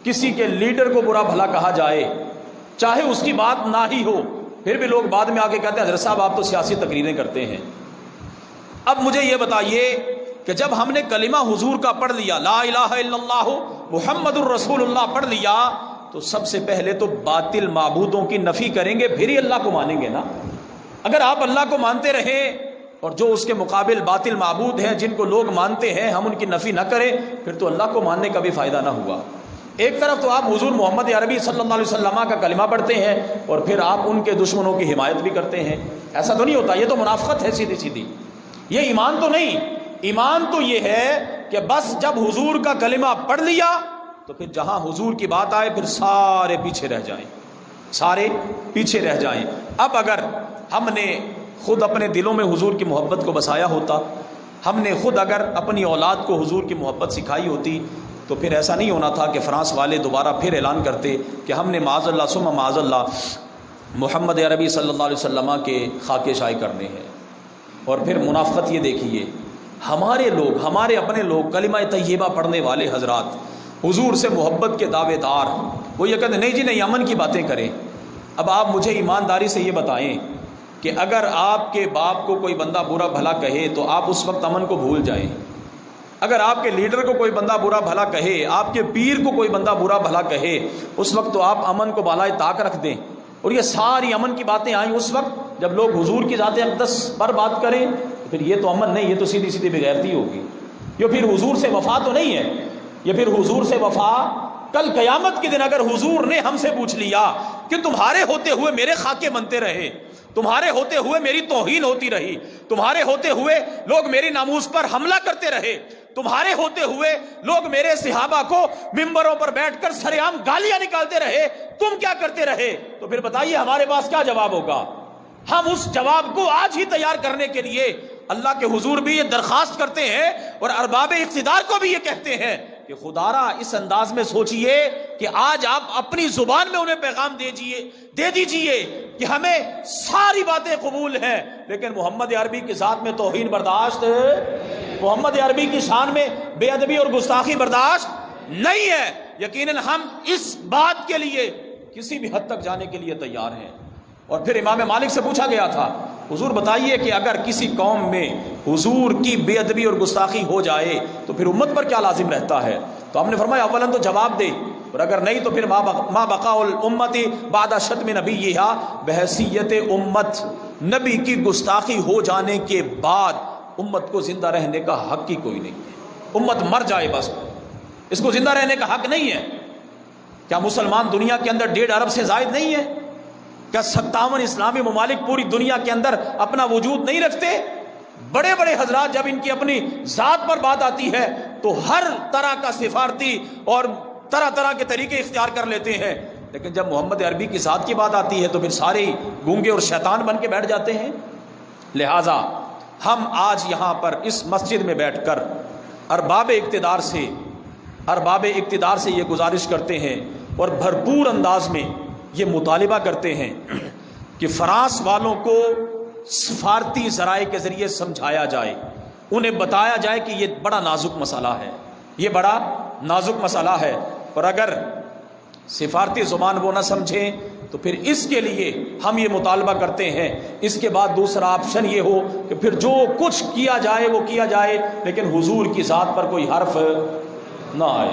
کسی کے لیڈر کو برا بھلا کہا جائے، چاہے اس کی بات نہ ہی ہو، پھر بھی لوگ بعد میں آ کے کہتے ہیں حضرت صاحب آپ تو سیاسی تقریریں کرتے ہیں۔ اب مجھے یہ بتائیے کہ جب ہم نے کلمہ حضور کا پڑھ لیا، لا الہ الا اللہ محمد الرسول اللہ پڑھ لیا، تو سب سے پہلے تو باطل معبودوں کی نفی کریں گے، پھر ہی اللہ کو مانیں گے نا۔ اگر آپ اللہ کو مانتے رہیں اور جو اس کے مقابل باطل معبود ہیں جن کو لوگ مانتے ہیں ہم ان کی نفی نہ کریں، پھر تو اللہ کو ماننے کا بھی فائدہ نہ ہوا۔ ایک طرف تو آپ حضور محمد عربی صلی اللہ علیہ وسلم کا کلمہ پڑھتے ہیں اور پھر آپ ان کے دشمنوں کی حمایت بھی کرتے ہیں، ایسا تو نہیں ہوتا، یہ تو منافقت ہے سیدھی سیدھی، یہ ایمان تو نہیں۔ ایمان تو یہ ہے کہ بس جب حضور کا کلمہ پڑھ لیا تو پھر جہاں حضور کی بات آئے پھر سارے پیچھے رہ جائیں، سارے پیچھے رہ جائیں۔ اب اگر ہم نے خود اپنے دلوں میں حضور کی محبت کو بسایا ہوتا، ہم نے خود اگر اپنی اولاد کو حضور کی محبت سکھائی ہوتی، تو پھر ایسا نہیں ہونا تھا کہ فرانس والے دوبارہ پھر اعلان کرتے کہ ہم نے معاذ اللہ ثم معاذ اللہ محمد عربی صلی اللہ علیہ وسلم کے خاکے شائع کرنے ہیں۔ اور پھر منافقت یہ دیکھیے، ہمارے لوگ، ہمارے اپنے لوگ کلمہ طیبہ پڑھنے والے حضرات، حضور سے محبت کے دعوے دار، وہ یہ کہتے نہیں جی نہیں، امن کی باتیں کریں۔ اب آپ مجھے ایمانداری سے یہ بتائیں کہ اگر آپ کے باپ کو کوئی بندہ برا بھلا کہے تو آپ اس وقت امن کو بھول جائیں، اگر آپ کے لیڈر کو کوئی بندہ برا بھلا کہے، آپ کے پیر کو کوئی بندہ برا بھلا کہے، اس وقت تو آپ امن کو بالائے طاق رکھ دیں۔ اور یہ ساری امن کی باتیں آئیں اس وقت جب لوگ حضور کی ذات اقدس پر بات کریں، تو پھر یہ تو امن نہیں، یہ تو سیدھی سیدھی بغیرتی ہوگی، یہ پھر حضور سے وفا تو نہیں ہے، یہ پھر حضور سے وفا۔ کل قیامت کے دن اگر حضور نے ہم سے پوچھ لیا کہ تمہارے ہوتے ہوئے میرے خاکے بنتے رہے، تمہارے ہوتے ہوئے میری توہین ہوتی رہی، تمہارے ہوتے ہوئے لوگ میری ناموس پر حملہ کرتے رہے، تمہارے ہوتے ہوئے لوگ میرے صحابہ کو ممبروں پر بیٹھ کر سرعام گالیاں نکالتے رہے، تم کیا کرتے رہے، تو پھر بتائیے ہمارے پاس کیا جواب ہوگا؟ ہم اس جواب کو آج ہی تیار کرنے کے لیے اللہ کے حضور بھی یہ درخواست کرتے ہیں اور ارباب اقتدار کو بھی یہ کہتے ہیں کہ خدا را اس انداز میں سوچئے کہ آج آپ اپنی زبان میں انہیں پیغام دے دیجئے کہ ہمیں ساری باتیں قبول ہیں لیکن محمد عربی کی ذات میں توہین برداشت، محمد عربی کی شان میں بے ادبی اور گستاخی برداشت نہیں ہے۔ یقیناً ہم اس بات کے لیے کسی بھی حد تک جانے کے لیے تیار ہیں۔ اور پھر امام مالک سے پوچھا گیا تھا، حضور بتائیے کہ اگر کسی قوم میں حضور کی بے ادبی اور گستاخی ہو جائے تو پھر امت پر کیا لازم رہتا ہے؟ تو ہم نے فرمایا اولاً تو جواب دے، اور اگر نہیں تو پھر ما بقاء الامت بعد شتم نبیھا، بحیثیت امت نبی کی گستاخی ہو جانے کے بعد امت کو زندہ رہنے کا حق ہی کوئی نہیں ہے۔ امت مر جائے بس، اس کو زندہ رہنے کا حق نہیں ہے۔ کیا مسلمان دنیا کے اندر 1.5 ارب سے زائد نہیں ہے؟ کیا 57 اسلامی ممالک پوری دنیا کے اندر اپنا وجود نہیں رکھتے؟ بڑے بڑے حضرات جب ان کی اپنی ذات پر بات آتی ہے تو ہر طرح کا سفارتی اور طرح طرح کے طریقے اختیار کر لیتے ہیں، لیکن جب محمد عربی کی ذات کی بات آتی ہے تو پھر سارے گونگے اور شیطان بن کے بیٹھ جاتے ہیں۔ لہٰذا ہم آج یہاں پر اس مسجد میں بیٹھ کر ارباب اقتدار سے یہ گزارش کرتے ہیں اور بھرپور انداز میں یہ مطالبہ کرتے ہیں کہ فرانس والوں کو سفارتی ذرائع کے ذریعے سمجھایا جائے، انہیں بتایا جائے کہ یہ بڑا نازک مسئلہ ہے، یہ بڑا نازک مسئلہ ہے، اور اگر سفارتی زبان وہ نہ سمجھیں تو پھر اس کے لیے ہم یہ مطالبہ کرتے ہیں۔ اس کے بعد دوسرا آپشن یہ ہو کہ پھر جو کچھ کیا جائے وہ کیا جائے، لیکن حضور کی ذات پر کوئی حرف نہ آئے۔